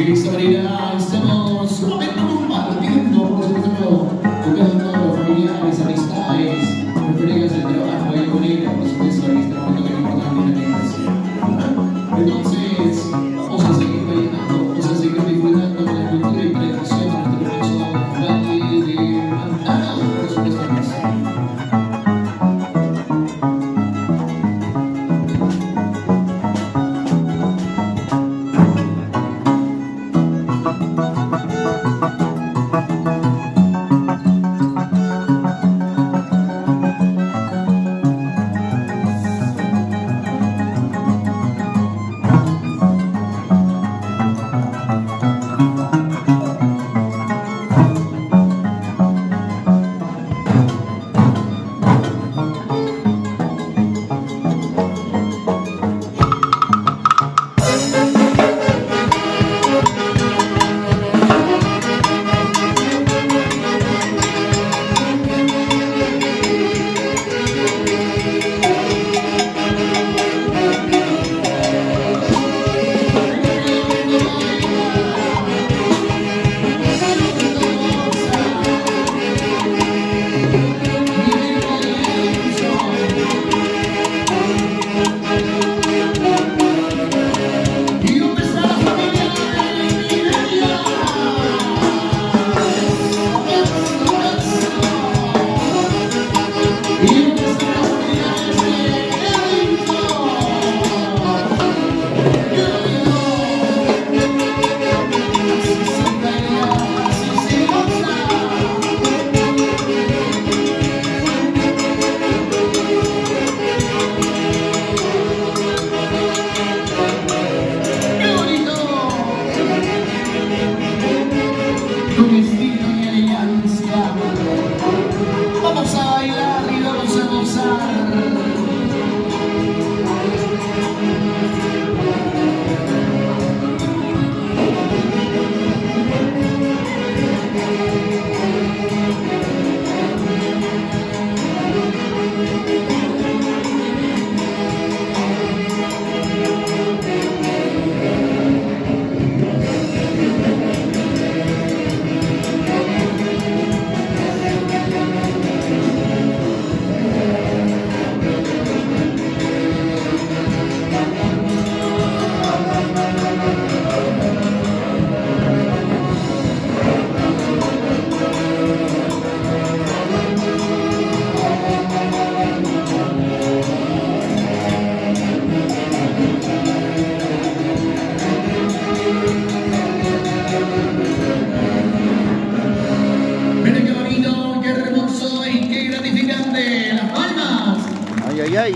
de esta manera estamos nuevamente compartiendo, por supuesto, con cada uno de los familiares, amistades, colegas de trabajo y colegas, por supuesto, ahí está el mundo que es importante en la iglesia. Entonces, vamos a seguir bailando, vamos a seguir disfrutando con la cultura y tradición de nuestro hermoso valle de Pantano, por supuesto. Vamos a bailar y vamos a gozar. Ay, ay, ay.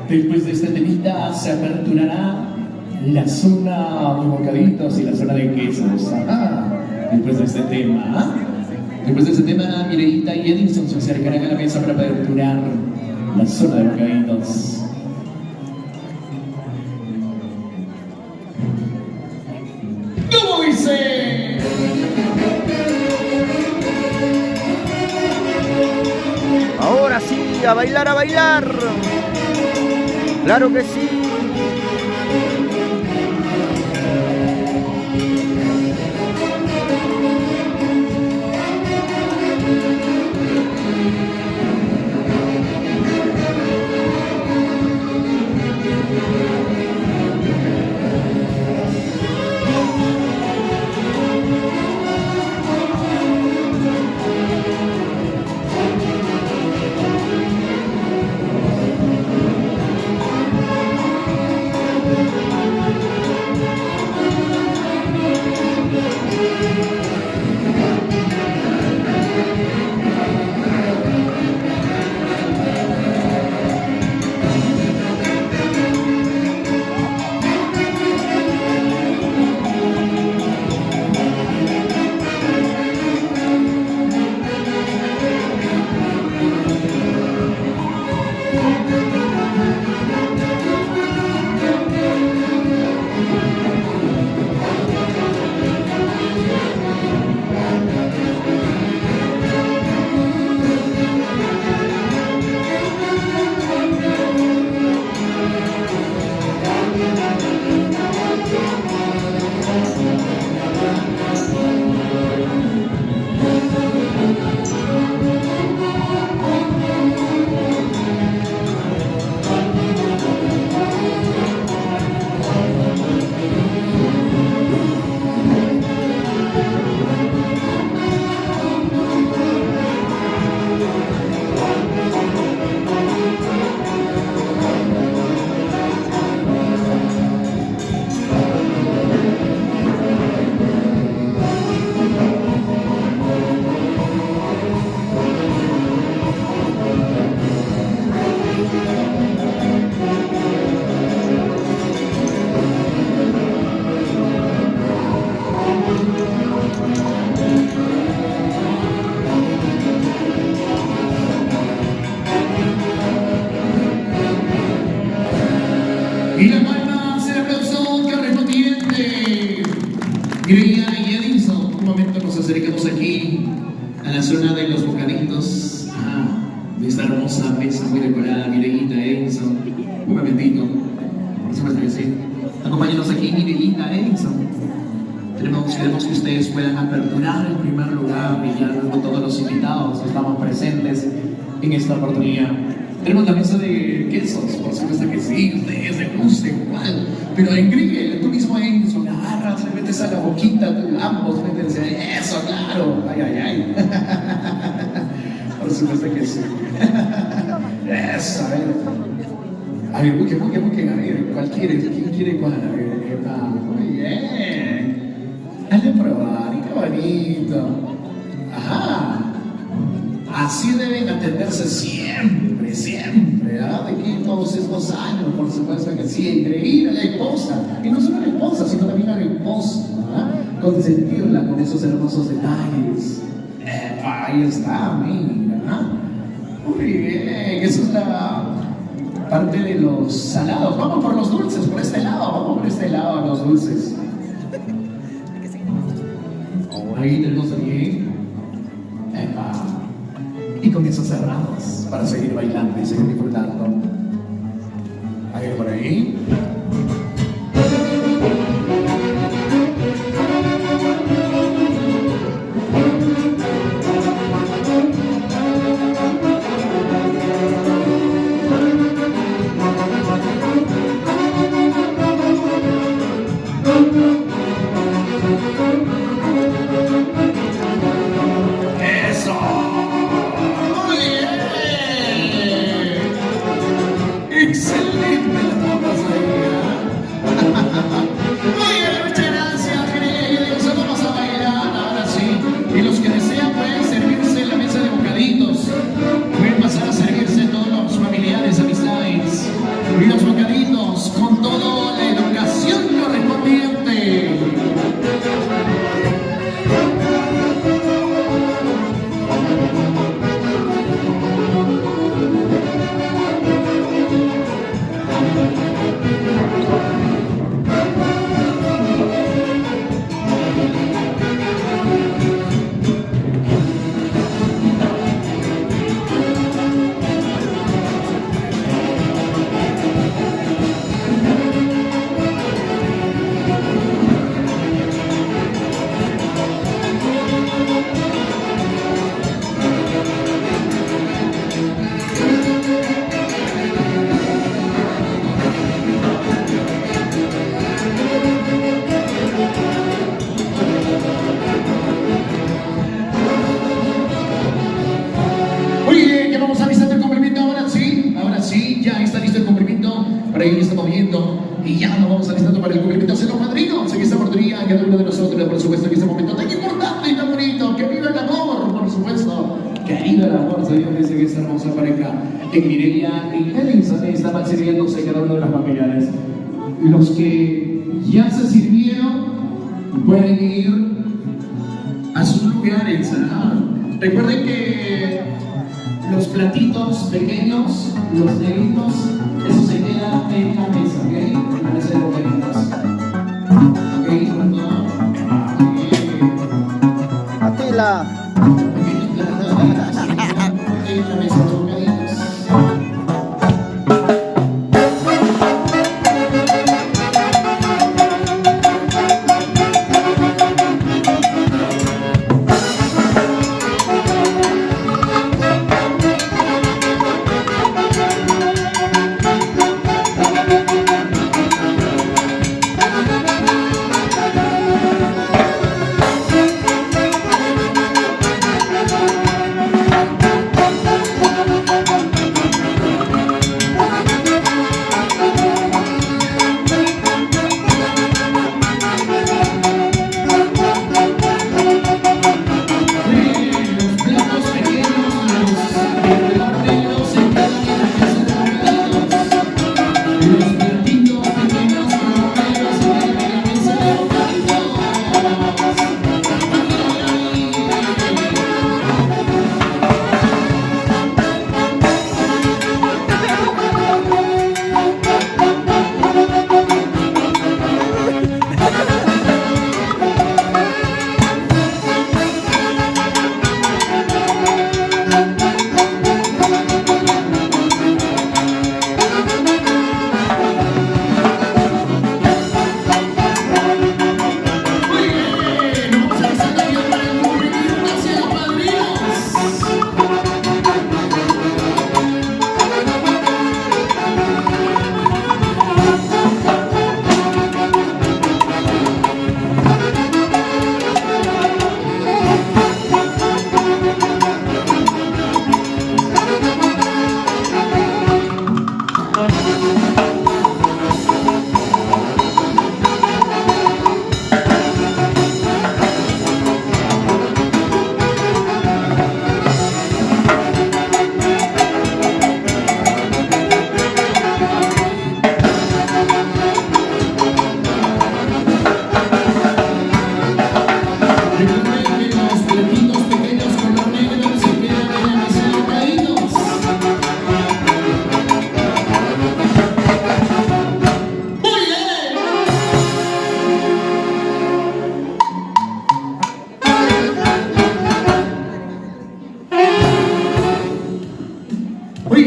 Después de esta temita se aperturará la zona de bocaditos y la zona de quesos. Ajá. Después de este tema, Mireita y Edison se acercarán a la mesa para aperturar la zona de bocaditos. ¿Cómo dice? Ahora sí, a bailar, a bailar. Claro que sí. Y la palma se aplauso correspondiente. Mireia y Edison, un momento nos acercamos aquí a la zona de los bocaditos. De esta hermosa mesa muy decorada, Mireita, Edison. Un momentito. Por supuesto que sí. Acompáñenos aquí, Mireita, Edison. Queremos que ustedes puedan aperturar el primer lugar y ya luego todos los invitados que estamos presentes en esta oportunidad. Tenemos la mesa de quesos, por supuesto que sí, ustedes les gusta igual. Pero engríguele, tú mismo Edison, agarras, le metes a la boquita, ambos métense, eso, claro, ay, ay, ay. Por supuesto que sí. Eso, a ver. A ver, busquen, a ver, ¿cuál quiere? ¿Quién quiere cuál? A ver, muy bien. Dale a probar, y qué bonito. Ajá. Así deben atenderse siempre, siempre, ¿ah? De aquí todos estos años, por supuesto que sí, increíble la esposa. Y no solo la esposa, sino también a la esposa, ¿ah? Consentirla con esos hermosos detalles. Ahí está, mira, ¿ah? Muy bien, esa es la parte de los salados. Vamos por los dulces, por este lado, vamos por este lado, los dulces. Ahí tenemos también. Y con esos cerrados para seguir bailando y seguir disfrutando. A ver por ahí. Excelente la fantasía. Muy bien, muchas gracias, queridos. Vamos a bailar ahora sí. Y los que desean pueden servirse en la mesa de bocaditos. Pueden pasar a servirse todos los familiares, amistades. Y los bocaditos con toda la educación correspondiente. Para ir estamos viendo y ya nos vamos alistando para el cumplimiento de los padrinos en esta oportunidad, cada uno de nosotros, por supuesto, en este momento tan importante y tan bonito. ¡Que viva el amor, por supuesto! ¡Que viva el amor! Señores, en esta hermosa pareja en Mireia y Edison estaban sirviéndose cada uno de las familiares. Los que ya se sirvieron pueden ir a sus lugares. Recuerden que los platitos pequeños, los negritos, eso se queda en la mesa, ¿ok? En la mesa de bocaditos. ¿Ok? Atila. Pequeños platitos negritos en la mesa de bocaditos.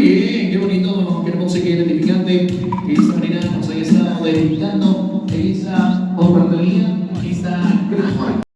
bien, qué bonito, qué hermoso y qué identificante que de esta manera nos haya estado dedicando esa oportunidad, esta gran